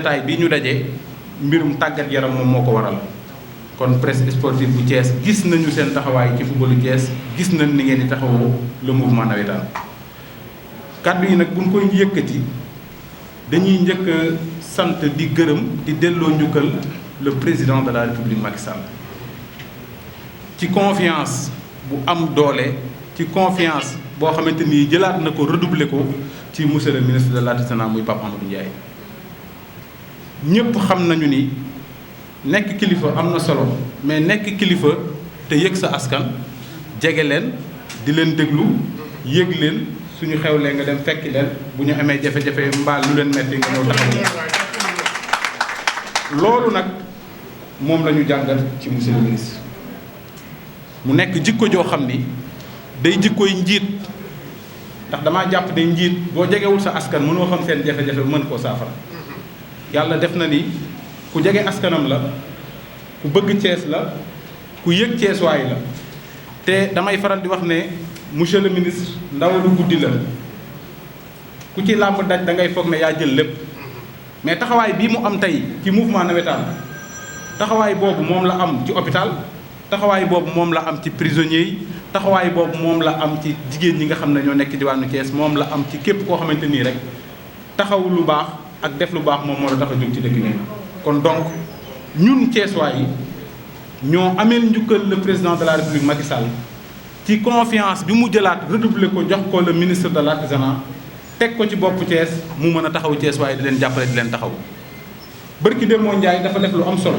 jataay bi ñu daje mbirum tàggat yaram moom moo ko waral kon presse sportive bu Thiès gis nañu seen taxawaay ci footballu Thiès gis nañ ni ngeen di taxawoo le mouvement navétane kàddu yi nag buñ koy yëkkati dañuy njëkk a sant di gërëm di delloo njukkal le président de la République Macky Sall ci confiance bu am doole ci confiance boo xamante ni jëlaat na ko redoubler ko ci monsieur le ministre de l'artisanat muy Pape Amadou Ndiaye ñëpp xam nañu ni nekk kilifa am na solo mais nekk kilifa te yëg sa askan jege leen di leen déglu yëg leen suñu xewlee nga dem fekki leen bu ñu amee jafe-jafe mbaal lu leen metti nga ñëw taxaw loolu nag moom la ñu jàngat ci monsieur le ministre mu nekk jikko joo xam ni day jikkoy njiit ndax damaa jàpp ne njiit boo jegewul sa askan mënoo xam seen jafe-jafe mën koo saafara yàlla def na ni ku jege askanam la ku bëgg Thiès la ku yëg Thieswaay la te damay faral di wax ne monsieur le ministre ndaw lu guddi la ku ci làmb daj da ngay foog ne yaa jël lépp mais taxawaay bii mu am tey ci mouvement navétane taxawaay boobu moom la am ci hôpital taxawaay boobu moom la am ci prisonniers yi taxawaay boobu moom la am ci jigéen ñi nga xam ne ñoo nekk diwaanu Thiès moom la am ci képp koo xamante nii rek taxaw lu baax ak def lu baax moom moo la tax a jóg ci dëkk bi kon donc ñun Thiessois yi ñoo ameel njukkal le président de la République Macky Sall ci confiance bi mu jëlaat redoubler ko jox ko le ministre de l'artisanat teg ko ci boppu Thiès mu mën a taxaw Thiessois yi di leen jàppale di leen taxaw bërki Demba Ndiaye dafa def lu am solo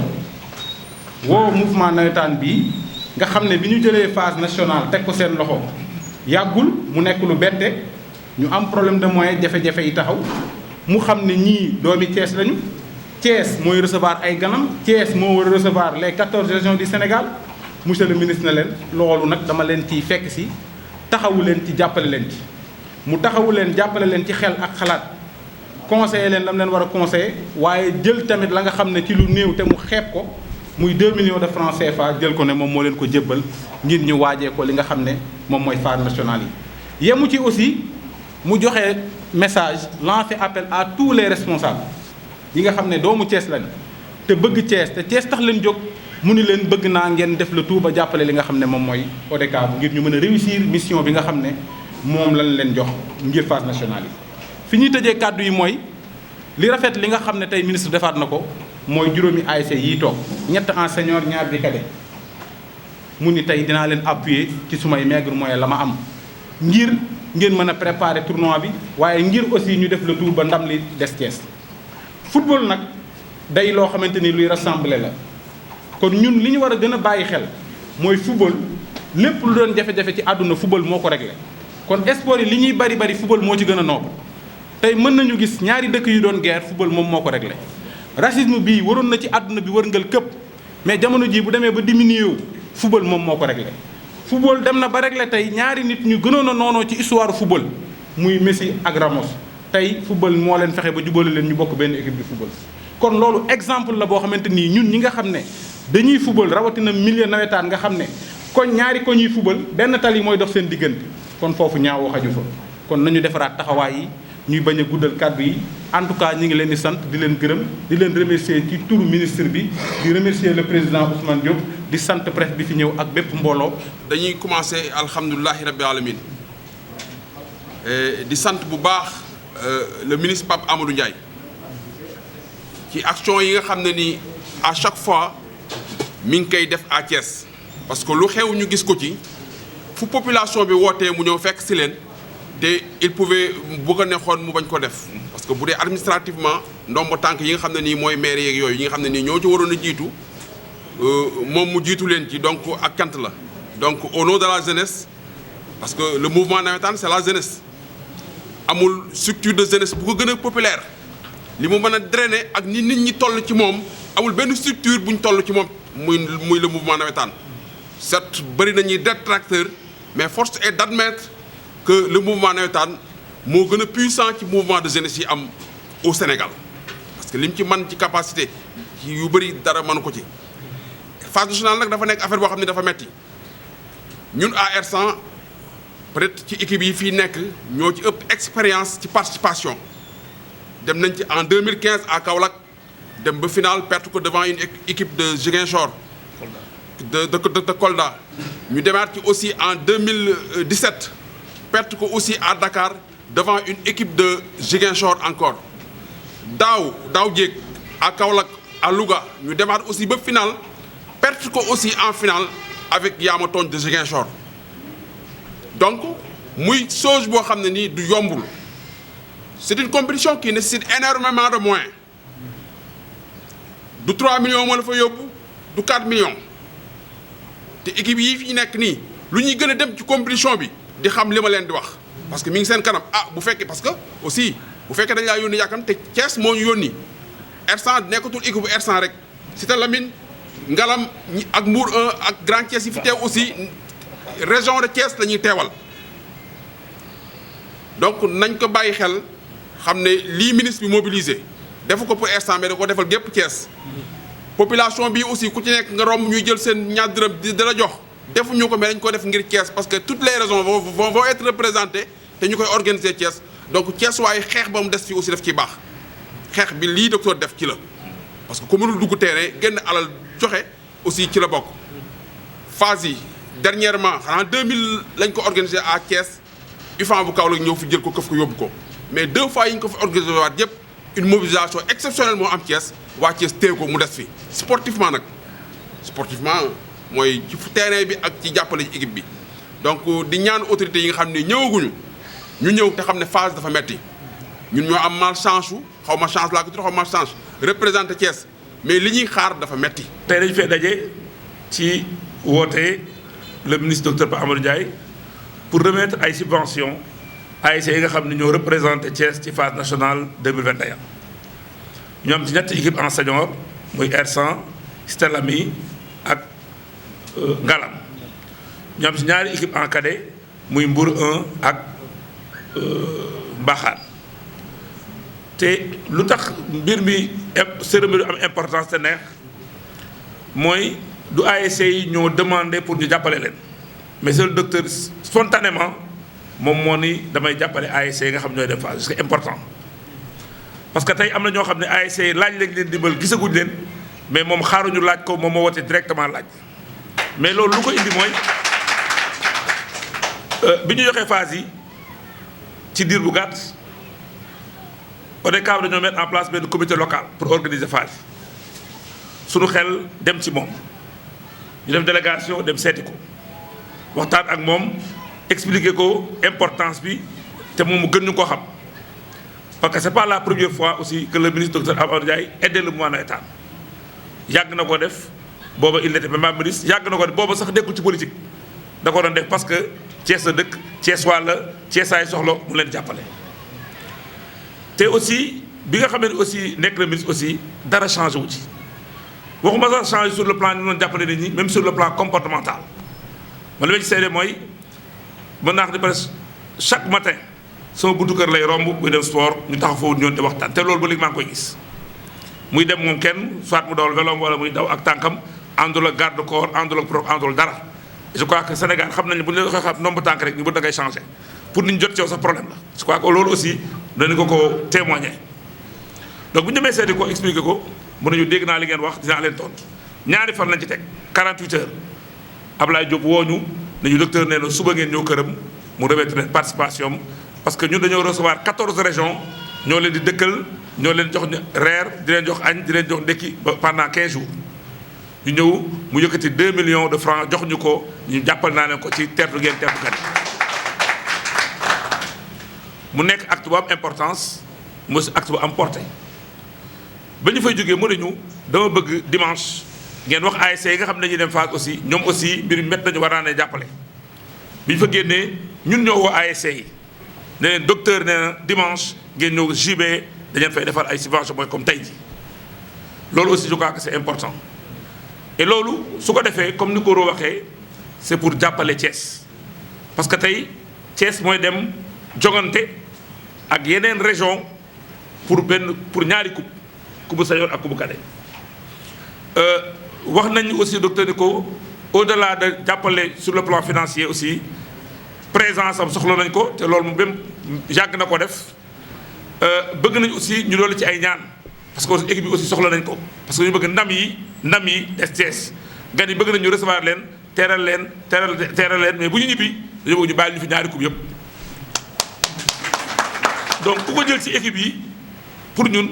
woo mouvement navétane bi nga xam ne bi ñu jëlee phase nationale teg ko seen loxo yàggul mu nekk lu bette ñu am problème de moyens jafe-jafe yi taxaw mu xam ne ñii doomi Thiès lañu Thiès mooy recevoir ay ganam Thiès moo war a recevoir les 14 régions du Sénégal monsieur le ministre na leen loolu nag dama leen ciy fekk si taxawu leen ci jàppale leen ci mu taxawu leen jàppale leen ci xel ak xalaat conseiller leen lam leen war a conseiller waaye jël tamit la nga xam ne ci lu néew te mu xeeb ko muy 2 millions de francs CFA jël ko ne moom moo leen ko jébbal ngir ñu waajee ko li nga xam ne moom mooy phase nationale yi yemu ci aussi mu joxe message lancé appel à tous les responsables yi nga xam ne doomu Thiès lañ te bëgg Thiès te Thiès tax leen jóg mu ni leen bëgg naa ngeen def le tout ba jàppale li nga xam ne moom mooy ODCAV ngir ñu mën a réussir mission bi nga xam ne moom lañ leen jox ngir phase nationale yi fi ñuy tëjee kàddu yi mooy li rafet li nga xam ne tey ministre defaat na ko mooy juróomi ASC yiy toog ñett en senior ñaar di cadet mu ni tey dinaa leen appuyer ci sumay maigre moyen la ma am ngir ngeen mën a préparer tournoi bi waaye ngir aussi ñu def le tout ba ndam li des Thiès football nag day loo xamante ni luy rassembler la kon ñun li ñu war a gën a bàyyi xel mooy football lépp lu doon jafe-jafe ci àdduna football moo ko réglé kon sport yi li ñuy bari bari football moo ci gën a noble tey mën nañu gis ñaari dëkk yu doon guerre football moom moo ko réglé racisme bii waroon na ci àdduna bi wërngal këpp mais jamono jii bu demee ba diminué wu football moom moo ko réglé football dem na ba réglé tey ñaari nit ñu gënoon a noonoo ci histoire football muy Messi ak Ramos tey football moo leen fexe ba jubale leen ñu bokk benn équipe de football kon loolu exemple la boo xamante nii ñun ñi nga xam ne dañuy football rawatina milieu nawetaan nga xam ne koñ ñaari koñ yi football benn tali mooy dox seen diggante kon foofu ñaawoo xaju fa kon nañu defaraat taxawaay yi ñuy bañ a guddal kàddu yi en tout cas ñi ngi leen di sant di leen gërëm di leen remercier ci turu ministre bi di remercier le président Ousmane Diop di sant presse bi fi ñëw ak bépp mbooloo. dañuy commencer alhamdulilahi rabbil alamin di sant bu baax le ministre Pape Amadou Ndiaye ci action yi nga xam ne ni à chaque fois mi ngi koy def à Thiès parce que lu xew ñu gis ko ci fu population bi wootee mu ñëw fekk si leen te il pouvait bu ko neexoon mu bañ ko def parce que bu dee administrativement ndombo tànk yi nga xam ne nii mooy maire yeeg yooyu yi nga xam ne nii ñoo ci waroon a jiitu moom mu jiitu leen ci donc ak cant la donc au nom de la jeunesse parce que le mouvement navétane c'est la jeunesse amul structure de jeunesse bu ko gën a populaire li mu mën a drainer ak ni nit ñi toll ci moom amul benn structure bu ñu toll ci moom muy le mouvement navétane certes bëri nañuy détracteurs mais force est d'admettre que le mouvement navétane moo gën a puissant ci mouvement de jeunesse yi am au Sénégal parce que lim ci mën ci capacité ci yu bëri dara mënu ko ci phase nationale nag dafa nekk affaire boo xam ne dafa metti ñun à R100 peut-être ci équipe yi fii nekk ñoo ci ëpp expérience ci participation dem nañ ci en 2015 à Kaolack dem ba final perte ko devant une équipe de Ziguinchor de Kolda ñu demaat ci aussi en 2017 perte ko aussi à Dakar devant une équipe de Ziguinchor encore daaw jéeg à Kaolack à Louga ñu demaat aussi ba final perte ko aussi en finale avec Yaama Tooñ de Ziguinchor donc muy chose boo xam ne nii du yombul c'est une compétition qui nécessite énormément de moyens du 3 millions moo la fa yóbbu du 4 millions te équipe yi fi nekk nii lu ñuy gën a dem ci compétition bi di xam li ma leen di wax parce que mi ngi seen kanam bu fekkee parce que aussi bu fekkee dañ laa yónni yaakaar te Thiès moo ñu yónni R100 nekkatul équipe bu R100 rek Cité Lamine Ngalam ak Mbour 1 ak Grand Thiès yi fi teew aussi région de Thiès la ñuy teewal donc nañ ko bàyyi xel xam ne lii ministre bi mobilisé defu ko pour R100 mais da ko defal gépp Thiès population bi aussi ku ci nekk nga romb ñuy jël seen ñaar dërëm di la jox defuñu ko mais dañ ko def ngir Thiès parce que toutes les raisons vont être représentées te ñu koy organiser Thiès donc Thiès waaye xeex ba mu des fi aussi daf ciy baax xeex bi lii docteur def ci la parce que ku mënul dugg terrain génn alal joxe aussi ci la bokk phase yi dernièrement xanaa 2000 lañ ko organisé à Thiès UFAM bu Kaolack ñëw fi jël ko këf ko yóbbu ko mais 2 fois yi ñu ko fi organisé waat yëpp une mobilisation exceptionnelle moo am Thiès waa Thiès téye ko mu des fi sportivement nag sportivement mooy ci terrain bi ak ci jàppale ci équipe bi donc di ñaan autorités yi nga xam ne ñëwaguñu ñu ñëw te xam ne phase dafa metti ñun ñoo am malchance su xaw ma chance laa ko tudd xaw ma malchance représenté Thiès mais li ñuy xaar dafa metti tey dañu fee daje ci woote le ministre docteur Pape Amadou Ndiaye pour remettre ay subventions ASC yi nga xam ne ñoo représenté Thiès ci phase nationale 2021 ñu am ci ñetti équipe en senior muy R100 Cité Lamy ak Ngalam ñu am ci ñaari équipe en cadet muy Mbour 1 ak Mbaxaan te lu tax mbir mi cérémonie am importance te neex mooy du ASC yi ñoo demandé pour ñu jàppale leen mais c'est le docteur spontanément moom moo ni damay jàppale ASC yi nga xam ñooy def phase c'est important parce que tey am na ñoo xam ne ASC yi laaj lañ leen dimbal gisaguñ leen mais moom xaaruñu laaj ko moom moo wote directement laaj mais loolu lu ko indi mooy bi ñu joxee phase yi ci diir bu gàtt ODCAV dañoo mettre en place benn comité local pour organiser phase suñu xel dem ci moom ñu def délégation dem seeti ko waxtaan ak moom expliquer ko importance bi te moom mu gën ñu koo xam parce que c'est pas la première fois aussi que le ministre docteur Amadou Ndiaye aidé le mouvement navétane yàgg na ko def booba il n'était pas ministre yàgg na ko def booba sax nekkul ci politique da ko doon def parce que Thiès la dëkk Thiès waa la Thiès ay soxla mu leen jàppale. te aussi bi nga xamee ne aussi nekk na ministre aussi dara changé wu ci waxuma sax changé sur le plan ni doon jàppale nit ñi même sur le plan comportemental man li ma ci seede mooy mën naa xam ne presque chaque matin sama buntu kër lay romb muy dem sport ñu taxaw foofu ñoon te waxtaan te loolu ba léegi maa ngi koy gis muy dem moom kenn soit mu dawal vélo wala muy daw ak tànkam àndul ak garde corps àndul ak prof àndul dara je crois que Sénégal xam nañu bu ñu la waxee xam nombre tànk rek ñu bëgg da ngay changé pour nit ñi jot ci yow sa problème la je crois que loolu aussi dañu ko témoigner donc bu ñu demee seeti ko expliqué ko mën nañu dégg naa li ngeen wax dinaa leen tontu ñaari fan lañ ci teg 48 heures Ablaye Diop woo ñu ne ñu docteur nee na suba ngeen ñëw këram mu remettre leen participation parce que ñun dañoo recevoir 14 régions ñoo leen di dëkkal ñoo leen jox reer di leen jox añ di leen jox ndekki pendant 15 jours ñu ñëw mu yëkkati 2 millions de francs jox ñu ko ñu jàppal naa leen ko ci tertu ngeen tertu gan mu nekk acte bu am importance mu acte bu am portée ba ñu fay jógee mu ne ñu dama bëgg dimanche ngeen wax ASC yi nga xam ne dañuy dem phase aussi ñoom aussi mbir mi métti nañu war naa ne jàppale bi ñu fa génnee ñun ñoo woo ASC yi ne leen docteur nee na dimanche ngeen ñëw JB dañu fay defal ay subvention mooy comme tey ji loolu aussi je crois que c'est important et loolu su ko defee comme ni ko Ro waxee c'est pour jàppale Thiès parce que tey Thiès mooy dem jogante ak yeneen région pour ñaari coupe senior ak coupe cadet wax nañu aussi docteur ni ko au-delà de jàppale sur le plan financier aussi présence am soxla nañ ko te loolu mu même yàgg na ko def bëgg nañ aussi ñu loolu ci ay ñaan parce que équipe bi aussi soxla nañ ko parce que ñu bëgg ndam yi des Thiès gan yi bëgg nañ ñu recevoir leen teeral leen mais bu ñu ñibbi dañoo bëgg ñu bàyyi ñu fi ñaari coupe yëpp. donc ku ko jël ci équipe yi pour ñun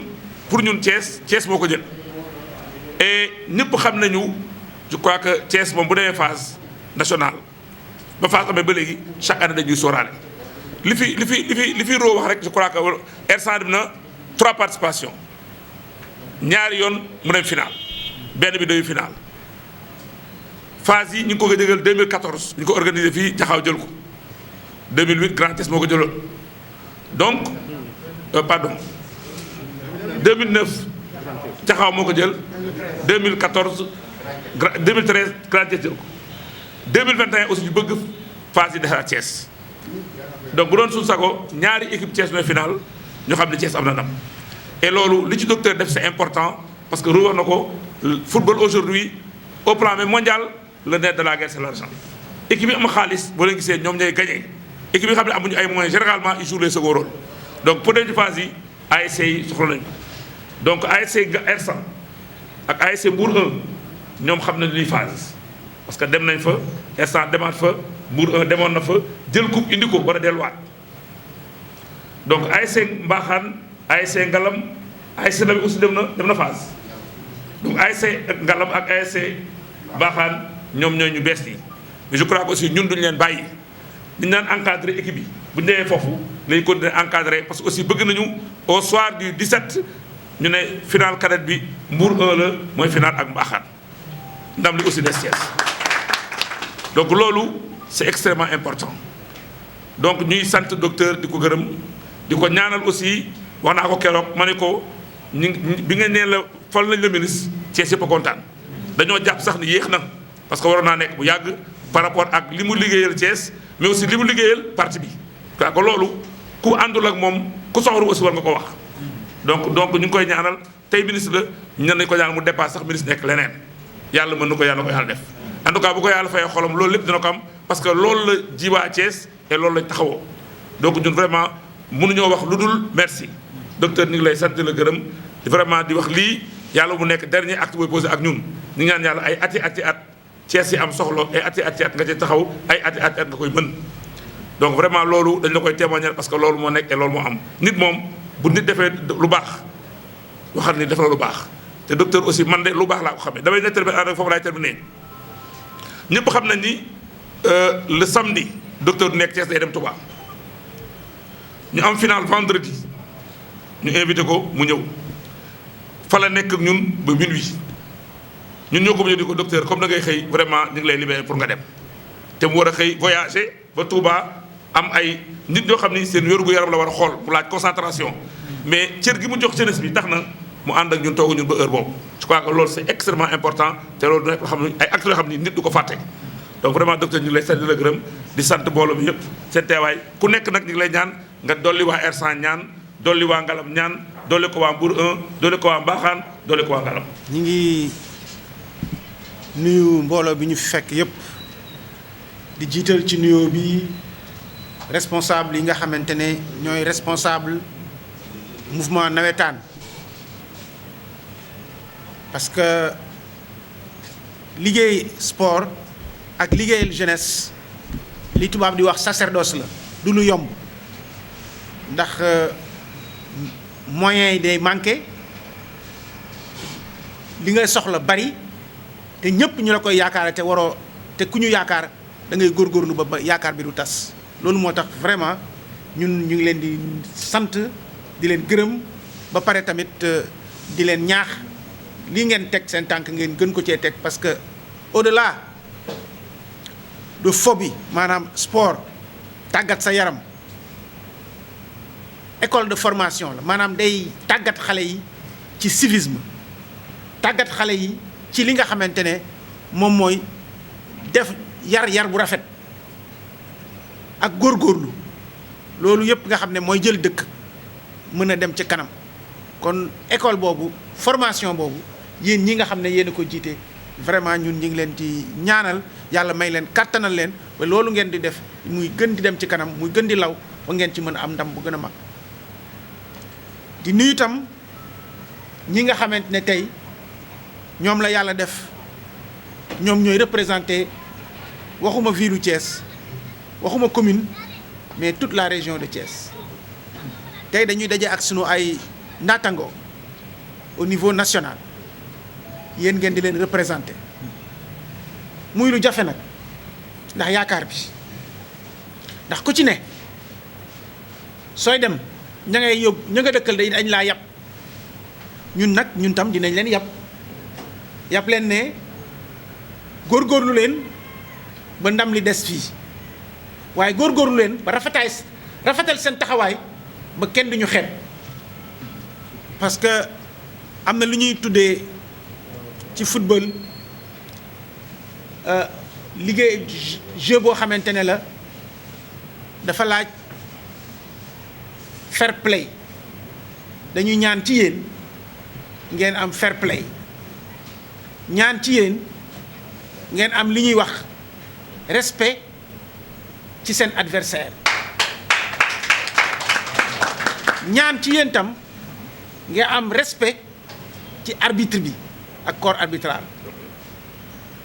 Thiès moo ko jël et ñëpp xam nañu je crois que Thiès moom bu demee phase nationale ba phase amee ba léegi chaque année dañuy sóoraale li fi Ro wax rek je crois que R100 dem na 3 participations ñaari yoon mu dem final benn bi demi final phase yi ñu ngi ko jëgal 2014 ñu ko organisé fii Jaxaaw jël ko 2008 Grand Thiès moo ko jëloon donc pardon 2009 Jaxaaw moo ko jël 2014 2013 Grand Thiès jël ko 2021 aussi ñu bëgg phase yi defaraat Thiès donc bu doon suñu sago ñaari équipe Thiès ñooy final ñu xam ne Thiès am na ndam et loolu li ci docteur def c'est important parce que Ro wax na ko football aujourd'hui au plan même mondial le nerf de la guerre c'est l'argent équipe yi am xaalis boo leen gisee ñoom ñooy gagné équipe yi xam ne amuñu ay moyens généralement ils jouent les second rôle donc pour dem ci phase yi ASC yi soxla nañu donc ASC R100 ak ASC Mbour 1 ñoom xam nañu luy phase parce que dem nañ fa R100 demaat fa Mbour 1 demoon na fa jël coupe indi ko war a delluwaat donc ASC Mbaxaan ASC Ngalam ASC Nabi aussi dem na phase donc ASC Ngalam ak ASC Mbaxaan ñoom ñooy ñu bees yi mais je crois que aussi ñun duñu leen bàyyi dañu naan encadrer équipe yi bu ñu demee foofu lañu continuer encadrer parce que aussi bëgg nañu au soir du 17 ñu ne final cadet bi Mbour 1 la mooy final ak Mbaxaan ndam li aussi des Thiès donc loolu c'est extrêmement important donc ñuy sant docteur di ko gërëm di ko ñaanal aussi wax naa ko keroog ma ne ko bi nga nee la fal nañ la ministre Thiès yëpp a kontaan dañoo jàpp sax ni yéex na parce que waroon naa nekk bu yàgg par rapport ak li mu liggéeyal Thiès mais aussi li mu liggéeyal parti bi quoi que loolu ku àndul ak moom ku soxru aussi war nga ko wax donc ñu ngi koy ñaanal tey ministre la ñan nañ ko ñaanal mu dépasse sax ministre nekk leneen yàlla mën na ko yàlla def en tout cas bu ko yàlla fayee xolam loolu lépp dina ko am parce que loolu la jiwaa Thiès et loolu lañ taxawoo donc ñun vraiment mënuñoo wax lu dul merci docteur ñu ngi lay sant la gërëm vraiment di wax lii yàlla mu nekk dernier acte booy posé ak ñun ñu ñaan yàlla ay ati at Thiès yi am soxla ay ati at nga ci taxaw ay ati at nga koy mën donc vraiment loolu dañ la koy témoigner parce que loolu moo nekk et loolu moo am nit moom bu nit defee lu baax waxal ni def na lu baax te docteur aussi man de lu baax laa ko xamee damay nettali ba ànd foofu laay terminé ñëpp xam nañ ni le samedi docteur du nekk Thiès day dem Touba ñu am final vendredi ñu invité ko mu ñëw fa la nekk ñun ba minuit ñun ñoo ko mujjee di ko docteur comme da ngay xëy vraiment ñu ngi lay libéré pour nga dem te mu war a xëy voyager ba Touba am ay nit ñoo xam ni seen wér gu yaram la war a xool mu laaj concentration mais cër gi mu jox jeunesse bi tax na mu ànd ak ñun toogu ñun ba heure boobu je crois que loolu c'est extrêmement important te loolu nekk loo xam ne ay actes yoo xam ni nit du ko fàtte donc vraiment docteur ñu ngi lay sant di la gërëm di sant mbooloo bi yëpp seen teewaay ku nekk nag ñu ngi lay ñaan nga dolli waa R100 ñaan dolli waa Ngalam ñaan dolli ko waa Mbour 1 dolli ko waa Mbaxaan dolli ko waa Ngalam. ñi ngi nuyu mbooloo bi ñu fekk yëpp di jiital ci nuyoo bi responsable yi nga xamante ne ñooy responsable mouvement nawetaan parce que liggéey sport ak liggéeyal jeunesse li tubaab di wax sacerdoce la du lu yomb ndax moyens yi day manqué li ngay soxla bari te ñëpp ñu la koy yaakaar te waroo te ku ñu yaakaar da ngay góorgóorlu ba yaakaar bi du tas loolu moo tax vraiment ñun ñu ngi leen di sant di leen gërëm ba pare tamit di leen ñaax lii ngeen teg seen tànk ngeen gën ko cee teg parce que au-delà de fo bi maanaam sport tàggat sa yaram école de formation la maanaam day tàggat xale yi ci civisme tàggat xale yi ci li nga xamante ne moom mooy def yar bu rafet ak góorgóorlu loolu yëpp nga xam ne mooy jël dëkk mën a dem ci kanam kon école boobu formation boobu yéen ñi nga xam ne yéen a ko jiite vraiment ñun ñu ngi leen di ñaanal yàlla may leen kàttanal leen ba loolu ngeen di def muy gën di dem ci kanam muy gën di law ba ngeen ci mën a am ndam bu gën a mag di nuyu itam ñi nga xamante ne tey ñoom la yàlla def ñoom ñooy représenté waxuma ville u Thiès waxuma commune mais toute la région de Thiès tey dañuy daje ak sunu ay naataango au niveau national yéen ngeen di leen représenté muy lu jafe nag ndax yaakaar bi ndax ku ci ne sooy dem ña ngay yóbbu ña nga dëkkal dañ laa yàpp ñun tam dinañ leen yàpp leen ne góorgóorlu leen ba ndam li des fii waaye góorgóorlu leen ba rafetal seen taxawaay ba kenn duñu xeeb parce que am na lu ñuy tuddee ci football liggéey jeu boo xamante ne la dafa laaj fair play dañuy ñaan ci yéen ngeen am fair play ñaan ci yéen ngeen am li ñuy wax respect ci seen adversaire ñaan ci yéen tam nga am respect ci arbitre bi ak corps arbitral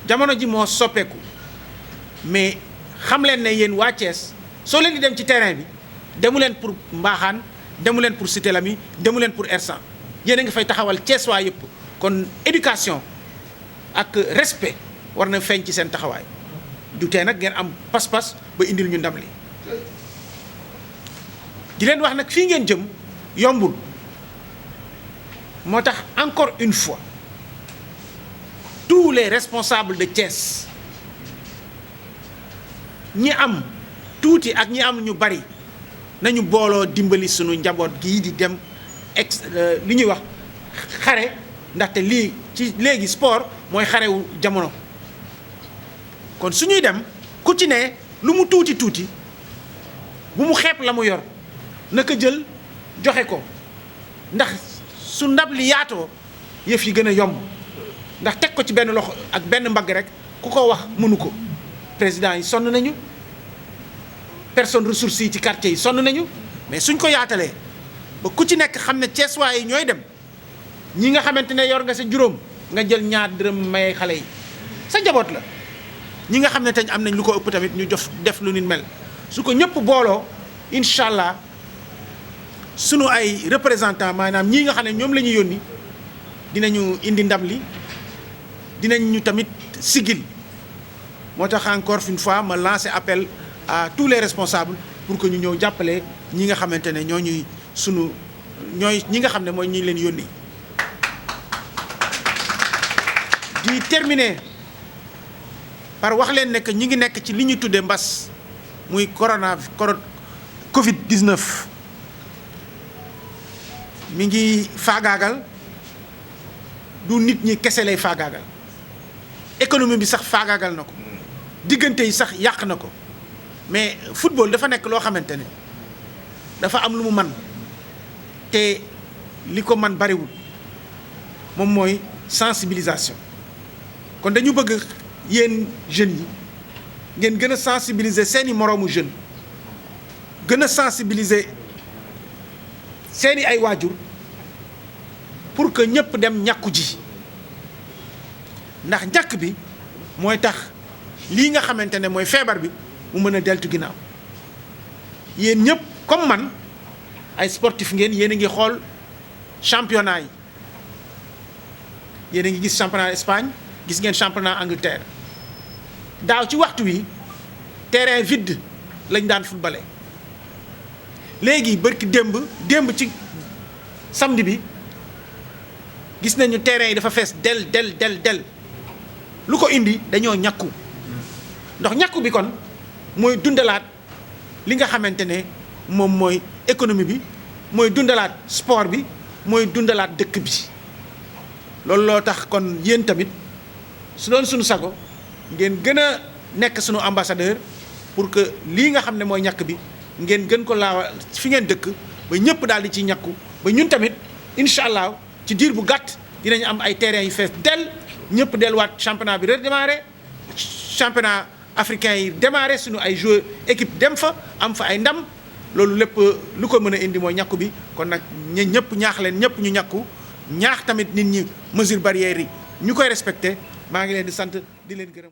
jamono ji moo soppeeku mais xam leen ne yéen waa Thiès soo leen di dem ci terrain bi demu leen pour mbaaxaan demu leen pour Cité Lamy demu leen pour Hersent yéen a ngi fay taxawal Thiès waa yëpp kon éducation ak respect war na feeñ ci seen taxawaay du tee nag ngeen am pas-pas ba indil ñu ndam li di leen wax nag fii ngeen jëm yombul moo tax encore une fois tous les responsables de Thiès ñi am tuuti ak ñi am ñu bari nañu booloo dimbali sunu njaboot gii di dem li ñuy wax xare ndaxte lii ci léegi sport mooy xarewu jamono kon su ñuy dem ku ci ne lu mu tuuti tuuti bu mu xeeb la mu yor naka jël joxe ko ndax su ndab li yaatoo yëf yi gën a yomb ndax teg ko ci benn loxo ak benn mbagg rek ku ko wax mënu ko président yi sonn nañu personne ressources yi ci quartier yi sonn nañu mais suñ ko yaatalee ba ku ci nekk xam ne Thiès waa yi ñooy dem ñi nga xamante ne yor nga sa juróom nga jël ñaar dërëm maye xale yi sa njaboot la ñi nga xam ne teñ am nañ lu ko ëpp tamit ñu def lu nit mel su ko ñëpp booloo incha allah sunu ay représentant maanaam ñii nga xam ne ñoom la ñu yónni dinañu indi ndam li dinañ ñu tamit sigil moo tax encore une fois ma lancer appel à tous les responsables pour que ñu ñëw jàppale ñi nga xamante ne ñooy ñi nga xam ne mooy ñi leen yónni. di terminer par wax leen ne que ñi ngi nekk ci li ñuy tuddee mbas muy Covid 19 mi ngi faagaagal du nit ñi kese lay faagaagal économie bi sax faagaagal na ko diggante yi sax yàq na ko mais football dafa nekk loo xamante ne dafa am lu mu man te li ko man bariwul moom mooy sensibilisation kon dañu bëgg yéen jeunes yi ngeen gën a sensibiliser seeni moroomu jeune gën a sensibiliser seeni ay waajur pour que ñëpp dem ñàkku ji ndax ñàkk bi mooy tax lii nga xamante ne mooy feebar bi mu mën a deltu ginnaaw yéen ñëpp comme man ay sportif ngeen yéen a ngi xool championnat yi yéen a ngi gis championnat Espagne gis ngeen championnat Angleterre daaw ci waxtu wi terrain vide lañ daan footballé léegi bërki démb ci samedi bi gis nañu terrain yi dafa fees del lu ko indi dañoo ñàkku ndax ñàkku bi kon mooy dundalaat li nga xamante ne moom mooy économie bi mooy dundalaat sport bi mooy dundalaat dëkk bi loolu loo tax kon yéen tamit su doon suñu sago ngeen gën a nekk suñu ambassadeur pour que lii nga xam ne mooy ñàkk bi ngeen gën ko laawa fi ngeen dëkk ba ñëpp daal di ci ñàkku ba ñun tamit incha allah ci diir bu gàtt dinañu am ay terrain yu fees del ñëpp delluwaat championnat bi redémarré championnat africain yi démarré suñu ay joueurs équipe dem fa am fa ay ndam loolu lépp lu ko mën a indi mooy ñàkku bi kon nag ñëpp ñaax leen ñëpp ñu ñàkku ñaax tamit nit ñi mesures barrières yi ñu koy respecté maa ngi leen di sant di leen gërëm.